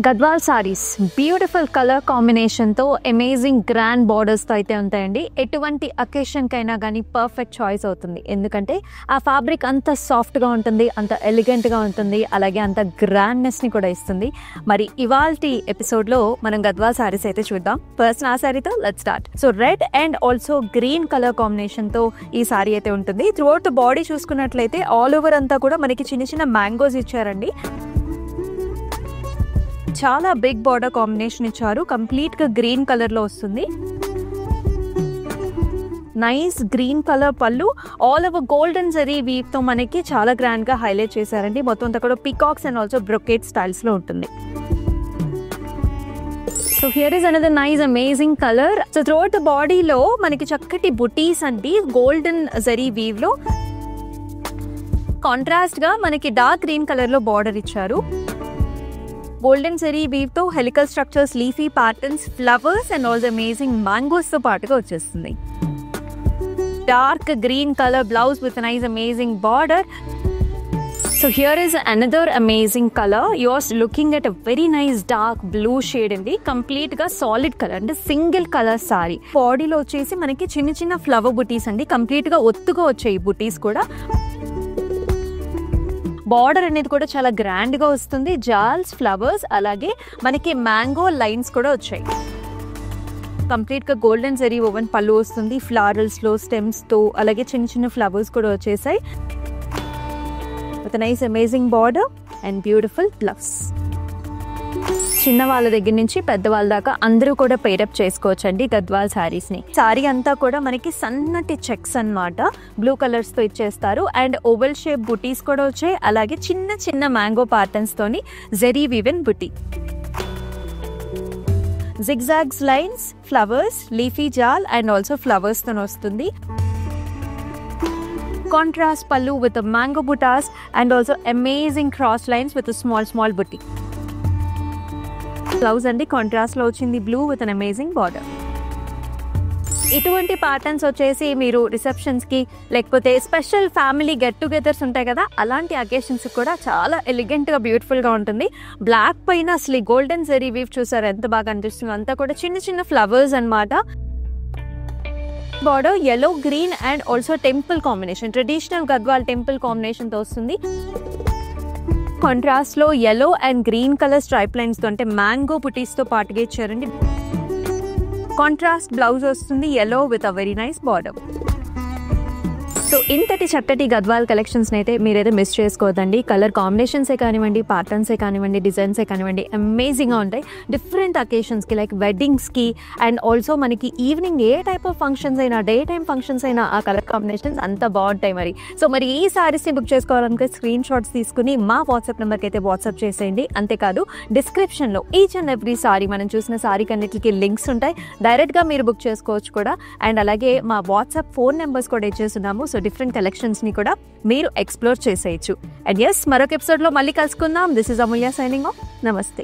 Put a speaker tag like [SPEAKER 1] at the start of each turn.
[SPEAKER 1] Gadwal saris beautiful colour కాంబినేషన్తో amazing grand బార్డర్స్తో అయితే ఉంటాయండి. ఎటువంటి అకేషన్కైనా కానీ పర్ఫెక్ట్ చాయిస్ అవుతుంది. ఎందుకంటే ఆ ఫ్యాబ్రిక్ అంత సాఫ్ట్గా ఉంటుంది, అంత ఎలిగెంట్గా ఉంటుంది, అలాగే అంత గ్రాండ్నెస్ని కూడా ఇస్తుంది. మరి ఇవాల్టి ఎపిసోడ్లో మనం గద్వాల్ సారీస్ అయితే చూద్దాం. ఫస్ట్ ఆ సారీతో let's start. So red and also green colour కాంబినేషన్తో ఈ సారీ అయితే ఉంటుంది. త్రూఅవుట్ ద బాడీ చూసుకున్నట్లయితే ఆల్ ఓవర్ అంతా కూడా మనకి చిన్న చిన్న మ్యాంగోస్ ఇచ్చారండి. చాలా బిగ్ బార్డర్ కాంబినేషన్ ఇచ్చారు. కంప్లీట్ గా గ్రీన్ కలర్ లో వస్తుంది. Nice green colour pallu, all over golden zari weave తో మనకి చాలా గ్రాండ్ గా హైలైట్ చేశారండి. మొత్తం అంతా కూడా peacocks and also brocade styles లో ఉంటుంది. So here is another nice amazing colour. So throughout the బాడీలో మనకి చక్కటి బుటీస్ అండి గోల్డెన్ జరీ వీవ్ లో. కాంట్రాస్ట్ గా మనకి డార్క్ గ్రీన్ కలర్ లో బార్డర్ ఇచ్చారు. గోల్డెన్ జరీ వీవ్ తో helical structures, leafy patterns, flowers and also amazing mangoes తో పాటుగా వచ్చేస్తుంది. Dark green colour blouse with nice amazing border. So here is another amazing colour. You are looking at a very nice dark blue shade అండి. Complete గా solid colour అంటే single colour sorry. బాడీలో వచ్చేసి మనకి చిన్న చిన్న ఫ్లవర్ బుటీస్ అండి. Complete గా ఒత్తుగా వచ్చాయి బుటీస్ కూడా. బార్డర్ అనేది కూడా చాలా గ్రాండ్ గా వస్తుంది. జాల్స్, ఫ్లవర్స్, అలాగే మనకి మ్యాంగో లైన్స్ కూడా వచ్చాయి. కంప్లీట్ గా గోల్డెన్ జరీ ఓవెన్ పళ్ళు వస్తుంది. ఫ్లారల్స్ లో స్టెమ్స్ తో అలాగే చిన్న చిన్న ఫ్లవర్స్ కూడా వచ్చేసాయి. With nice amazing border and beautiful blouse. చిన్న వాళ్ళ దగ్గర నుంచి పెద్దవాళ్ళ దాకా అందరూ కూడా పేరప్ చేసుకోవచ్చు అండి గద్వాల్ సారీస్ ని. సారీ అంతా కూడా మనకి సన్నటి చెక్స్ అన్నమాట, బ్లూ కలర్స్ తో ఇచ్చేస్తారు. అండ్ ఓవెల్ షేప్ బుటీస్ కూడా వచ్చాయి. అలాగే చిన్న చిన్న మ్యాంగో ప్యాటర్న్స్ తోని zari woven buti, zigzags lines, flowers, leafy jaal and also flowers తో వస్తుంది. Contrast pallu with mango butas and also amazing cross lines with small buti. Blouse అండి కాంట్రాస్ట్ లో వచ్చింది, blue with an amazing border. ఇటువంటి ప్యాటర్న్స్ వచ్చేసి మీరు రిసెప్షన్స్ కి లేకపోతే స్పెషల్ ఫ్యామిలీ గెట్ టుగెదర్స్ ఉంటాయి కదా, అలాంటి అకేషన్స్ కూడా చాలా ఎలిగెంట్ గా బ్యూటిఫుల్ గా ఉంటుంది. బ్లాక్ పైన అసలు గోల్డెన్ జరీ వీవ్ చూసారు ఎంత బాగా అనిపిస్తుంది. అంతా కూడా చిన్న చిన్న ఫ్లవర్స్ అన్నమాట. Border yellow, green and also temple combination, traditional Gadwal temple combination తో వస్తుంది. కాంట్రాస్ట్ లో yellow and green colour stripe lines తో అంటే మ్యాంగో బుటీస్ తో పాటుగా ఇచ్చారండి. కాంట్రాస్ట్ బ్లౌజ్ వస్తుంది yellow with a very nice border. So ఇంతటి చక్కటి గద్వాల్ కలెక్షన్స్ అయితే మీరైతే మిస్ చేసుకోవద్దండి. కలర్ కాంబినేషన్సే కానివ్వండి, ప్యాటర్న్సే కానివ్వండి, డిజైన్సే కానివ్వండి అమేజింగ్గా ఉంటాయి. డిఫరెంట్ అకేషన్స్కి లైక్ వెడ్డింగ్స్కి అండ్ ఆల్సో మనకి evening A type of functions అయినా, డే టైమ్ ఫంక్షన్స్ అయినా ఆ కలర్ కాంబినేషన్స్ అంత బాగుంటాయి మరి. సో మరి ఈ సారీస్ని బుక్ చేసుకోవాలనుకుంటే స్క్రీన్ షాట్స్ తీసుకుని మా వాట్సాప్ నెంబర్కి అయితే వాట్సాప్ చేసేయండి. అంతేకాదు డిస్క్రిప్షన్లో ఈచ్ అండ్ ఎవ్రీ సారీ మనం చూసిన సారీ కన్నిటికి లింక్స్ ఉంటాయి. డైరెక్ట్గా మీరు బుక్ చేసుకోవచ్చు కూడా. అండ్ అలాగే మా వాట్సాప్ ఫోన్ నెంబర్స్ కూడా ఇచ్చేస్తున్నాము. సో డిఫరెంట్ కలెక్షన్స్ ని కూడా మీరు ఎక్స్ప్లోర్ చేసేయచ్చు. అండ్ ఎస్, మరొక ఎపిసోడ్ లో మళ్ళీ కలుసుకుందాం. This is Amulya signing off. నమస్తే.